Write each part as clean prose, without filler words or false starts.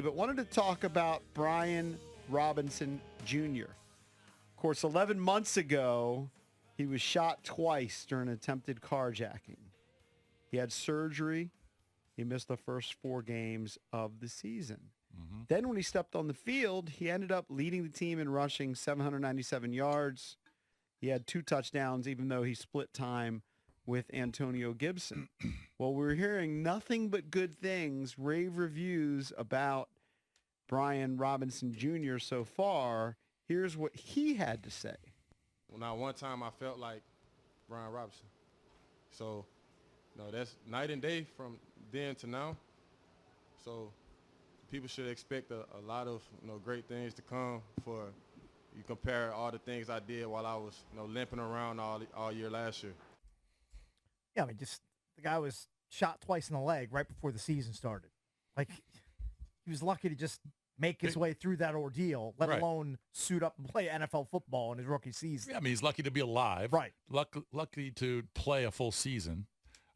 But wanted to talk about Brian Robinson Jr. Of course, 11 months ago, he was shot twice during an attempted carjacking. He had surgery. He missed the first 4 games of the season. Then when he stepped on the field, he ended up leading the team in rushing 797 yards. He had 2 touchdowns, even though he split time with Antonio Gibson. Well, we're hearing nothing but good things, rave reviews about Brian Robinson Jr. so far. Here's what he had to say. Well, now, one time I felt like Brian Robinson. So, that's night and day from then to now. So, people should expect a lot of, great things to come for you compare all the things I did while I was, limping around all year last year. Yeah, just the guy was shot twice in the leg right before the season started. Like, he was lucky to just make his way through that ordeal, let alone suit up and play NFL football in his rookie season. Yeah, he's lucky to be alive. Right. Lucky to play a full season.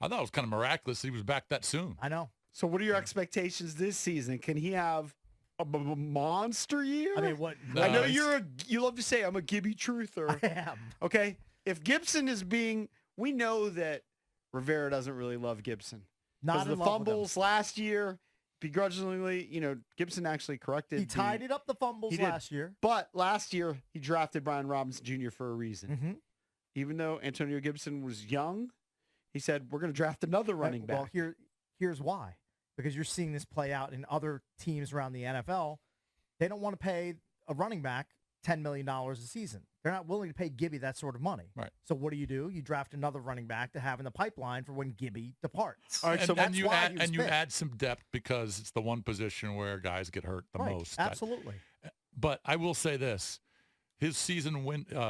I thought it was kind of miraculous he was back that soon. I know. So what are your expectations this season? Can he have a monster year? I mean, what? I know you love to say I'm a Gibby truther. I am. Okay. If Gibson is we know that Rivera doesn't really love Gibson. Not the in love fumbles last year, begrudgingly, Gibson actually corrected. He tidied up the fumbles last year. But last year, he drafted Brian Robinson Jr. for a reason. Mm-hmm. Even though Antonio Gibson was young, he said, we're going to draft another running back. Well, here's why. Because you're seeing this play out in other teams around the NFL. They don't want to pay a running back $10 million a season. They're not willing to pay Gibby that sort of money. Right. So what do? You draft another running back to have in the pipeline for when Gibby departs. All right, so you add some depth because it's the one position where guys get hurt the most. Absolutely. But I will say this. His season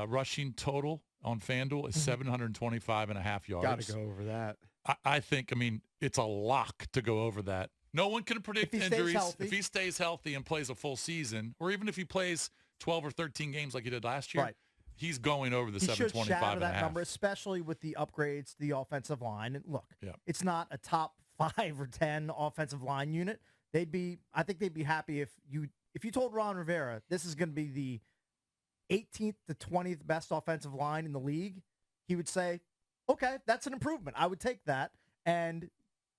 rushing total on FanDuel is 725.5 yards. Got to go over that. I think, it's a lock to go over that. No one can predict injuries. If he stays healthy and plays a full season, or even if he plays 12 or 13 games like he did last year, he's going over the 725 should shatter that number, especially with the upgrades to the offensive line. And look, it's not a top 5 or 10 offensive line unit. I think they'd be happy if you told Ron Rivera this is going to be the 18th to 20th best offensive line in the league. He would say, okay, that's an improvement. I would take that. And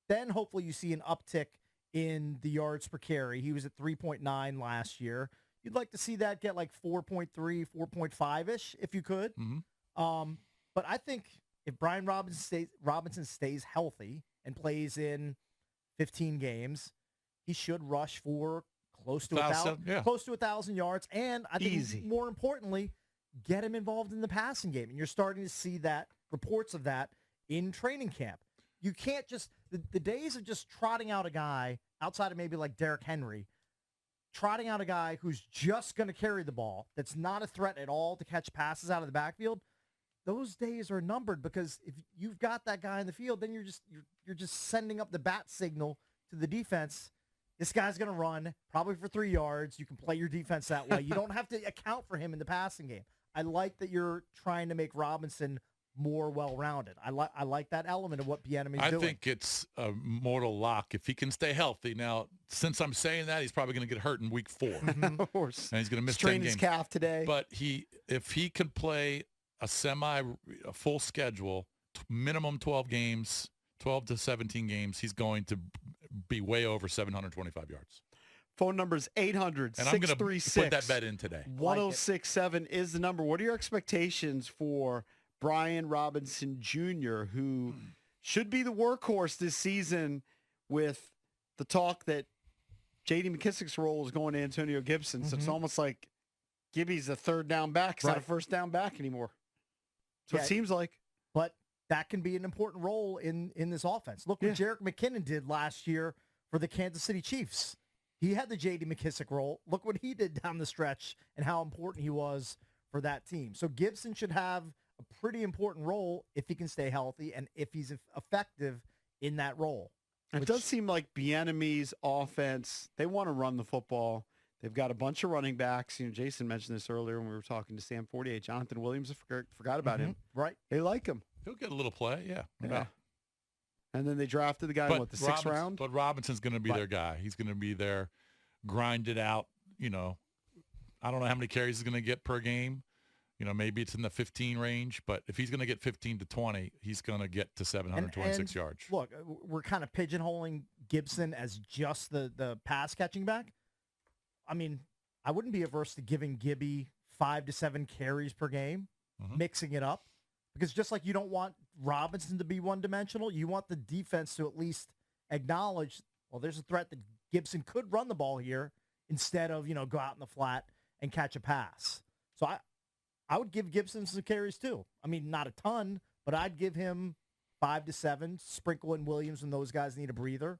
then hopefully you see an uptick in the yards per carry. He was at 3.9 last year. You'd like to see that get like 4.3, 4.5-ish if you could. Mm-hmm. But I think if Brian Robinson stays healthy and plays in 15 games, he should rush for close to 1,000 yards. And I think more importantly, get him involved in the passing game. And you're starting to see reports of that in training camp. You can't just the days of just trotting out a guy outside of maybe like Derrick Henry, trotting out a guy who's just going to carry the ball, that's not a threat at all to catch passes out of the backfield. Those days are numbered, because if you've got that guy in the field, then you're just sending up the bat signal to the defense. This guy's going to run probably for 3 yards. You can play your defense that way. You don't have to account for him in the passing game. I like that you're trying to make Robinson more well-rounded. I like that element of what Bieniemy's doing. I think it's a mortal lock if he can stay healthy. Now, since I'm saying that, he's probably going to get hurt in week 4. Of course. And he's going to miss 10 Strain games. his calf today. But if he can play a full schedule, minimum 12 games, 12 to 17 games, he's going to be way over 725 yards. Phone number is 800 and I'm going to put that bet in today. 1067 is the number. What are your expectations for Brian Robinson Jr., who should be the workhorse this season, with the talk that J.D. McKissic's role is going to Antonio Gibson? So it's almost like Gibby's a third down back. He's not a first down back anymore. So it seems like. But that can be an important role in this offense. Look what Jerick McKinnon did last year for the Kansas City Chiefs. He had the J.D. McKissic role. Look what he did down the stretch and how important he was for that team. So Gibson should have a pretty important role if he can stay healthy and if he's effective in that role. It does seem like Bieniemy's offense, they want to run the football. They've got a bunch of running backs. Jason mentioned this earlier when we were talking to Sam 48. Jonathan Williams, I forgot about him. Right. They like him. He'll get a little play, yeah. And then they drafted the guy in the 6th round? But Robinson's going to be their guy. He's going to be their grind it out. You know, I don't know how many carries he's going to get per game. You know, maybe it's in the 15 range, but if he's going to get 15 to 20, he's going to get to 726 yards. Look, we're kind of pigeonholing Gibson as just the pass catching back. I mean, I wouldn't be averse to giving Gibby 5 to 7 carries per game, mixing it up, because just like you don't want Robinson to be one-dimensional, you want the defense to at least acknowledge, well, there's a threat that Gibson could run the ball here instead of, you know, go out in the flat and catch a pass. So I would give Gibson some carries too. I mean, not a ton, but I'd give him 5 to 7, sprinkle in Williams when those guys need a breather.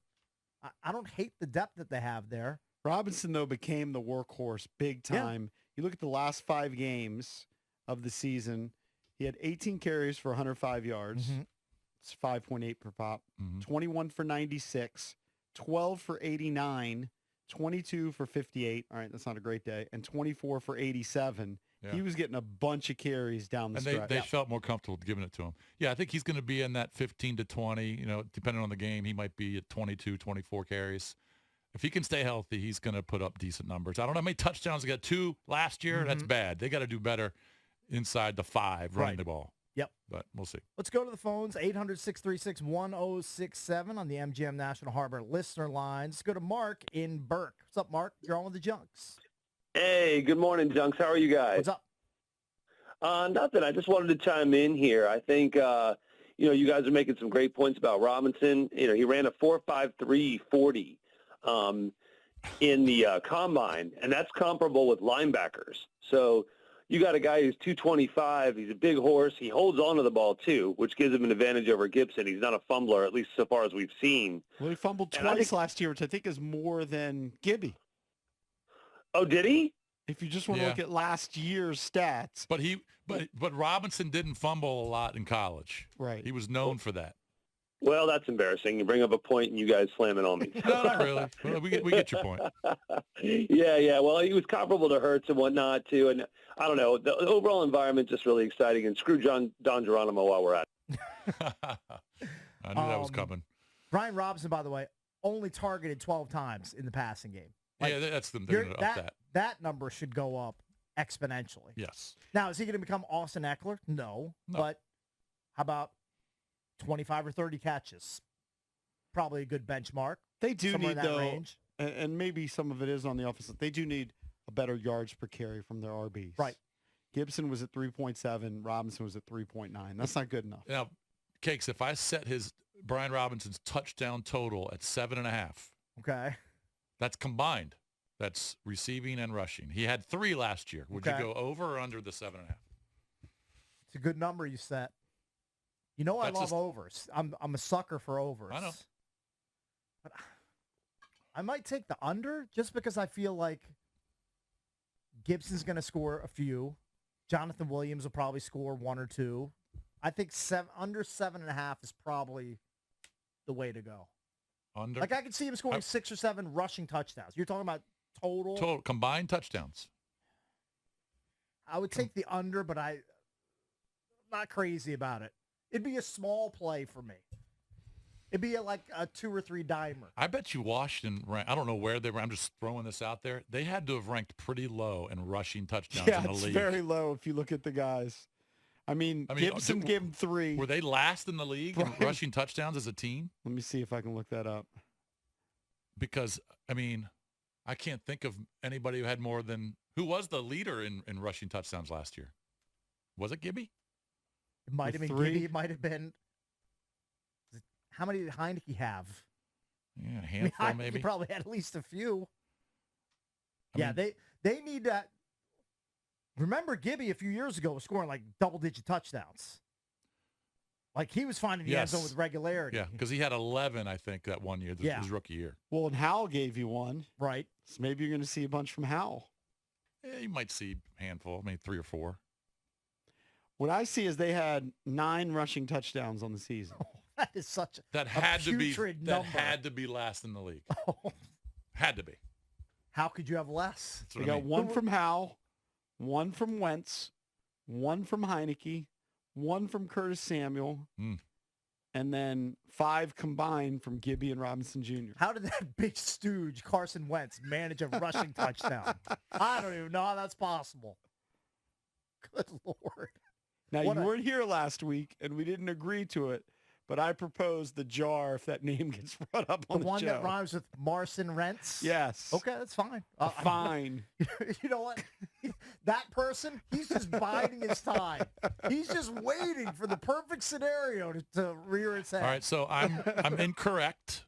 I don't hate the depth that they have there. Robinson, though, became the workhorse big time. Yeah. You look at the last 5 games of the season, he had 18 carries for 105 yards. It's 5.8 per pop. 21 for 96, 12 for 89, 22 for 58. All right, that's not a great day. And 24 for 87. Yeah. He was getting a bunch of carries down the stretch. And they felt more comfortable giving it to him. Yeah, I think he's going to be in that 15 to 20. You know, depending on the game, he might be at 22, 24 carries. If he can stay healthy, he's going to put up decent numbers. I don't know how many touchdowns he got. 2 last year. That's bad. They got to do better inside the 5 running the ball. Yep. But we'll see. Let's go to the phones, 800-636-1067 on the MGM National Harbor listener line. Let's go to Mark in Burke. What's up, Mark? You're on with the Junks. Hey, good morning, Junks. How are you guys? What's up? Nothing. I just wanted to chime in here. I think, you guys are making some great points about Robinson. You know, he ran a 4.53 40 in the combine, and that's comparable with linebackers. So you got a guy who's 225. He's a big horse. He holds on to the ball, too, which gives him an advantage over Gibson. He's not a fumbler, at least so far as we've seen. Well, he fumbled twice last year, which I think is more than Gibby. Oh, did he? If you just want to look at last year's stats. But Robinson didn't fumble a lot in college. Right. He was known for that. Well, that's embarrassing. You bring up a point and you guys slam it on me. No, not really. Well, we get your point. Yeah. Well, he was comparable to Hurts and whatnot, too. And I don't know. The overall environment just really exciting. And screw Don Geronimo while we're at it. I knew that was coming. Brian Robinson, by the way, only targeted 12 times in the passing game. Like, yeah, that's them. They're going to up that. That number should go up exponentially. Yes. Now, is he going to become Austin Eckler? No. But how about 25 or 30 catches? Probably a good benchmark. They do need, though, range. And maybe some of it is on the offensive. They do need a better yards per carry from their RBs. Right. Gibson was at 3.7. Robinson was at 3.9. That's not good enough. Now, Cakes, if I set Brian Robinson's touchdown total at 7.5. Okay. That's combined. That's receiving and rushing. He had 3 last year. Would you go over or under the 7.5? It's a good number you set. You know I love overs. I'm a sucker for overs. I know. But I might take the under just because I feel like Gibson's going to score a few. Jonathan Williams will probably score 1 or 2. I think under 7.5 is probably the way to go. Under? Like I could see him scoring 6 or 7 rushing touchdowns. You're talking about total combined touchdowns. I would take the under, but I'm not crazy about it. It'd be a small play for me. It'd be like a 2 or 3 dimer. I bet you Washington ranked, I don't know where they were. I'm just throwing this out there. They had to have ranked pretty low in rushing touchdowns in the league. Yeah, it's very low if you look at the guys. I mean Gibson gave him 3. Were they last in the league in rushing touchdowns as a team? Let me see if I can look that up. Because, I can't think of anybody who had more than – who was the leader in rushing touchdowns last year? Was it Gibby? It might have been 3? Gibby. It might have been – how many did Heineke have? Yeah, a handful maybe. He probably had at least a few. They need that. Remember Gibby a few years ago was scoring like double-digit touchdowns. Like he was finding the end zone with regularity. Yeah, because he had 11, I think, that one year, his rookie year. Well, and Howell gave you 1. Right. So maybe you're going to see a bunch from Howell. Yeah, you might see a handful, 3 or 4. What I see is they had 9 rushing touchdowns on the season. Oh, that is such that had to be last in the league. Oh. Had to be. How could you have less? They got 1 from Howell, 1 from Wentz, 1 from Heineke, 1 from Curtis Samuel, and then 5 combined from Gibby and Robinson Jr. How did that big stooge, Carson Wentz, manage a rushing touchdown? I don't even know how that's possible. Good Lord. Now, you weren't here last week, and we didn't agree to it, but I proposed the jar if that name gets brought up on the show. The one that rhymes with Marson Rents? Yes. Okay, that's fine. Fine. You know what? That person, he's just biding his time. He's just waiting for the perfect scenario to rear its head. All right, so I'm incorrect.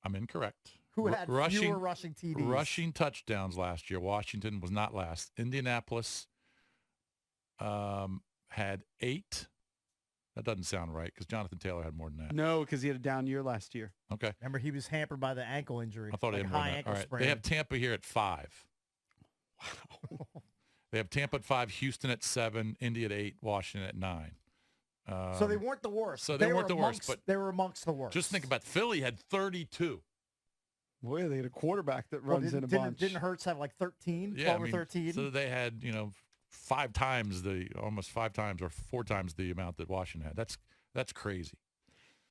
I'm incorrect. Who had fewer rushing TDs? Rushing touchdowns last year. Washington was not last. Indianapolis had 8. That doesn't sound right because Jonathan Taylor had more than that. No, because he had a down year last year. Okay. Remember, he was hampered by the ankle injury. I thought he had more than that. All right. Sprain. They have Tampa here at 5. Wow. They have Tampa at 5, Houston at 7, Indy at 8, Washington at 9. So they weren't the worst. So they weren't the worst, but they were amongst the worst. Just think about it. Philly had 32. Boy, they had a quarterback that runs in a bunch. Didn't Hurts have like 13? Yeah, 12 or 13? So they had, almost 5 times or 4 times the amount that Washington had. That's crazy.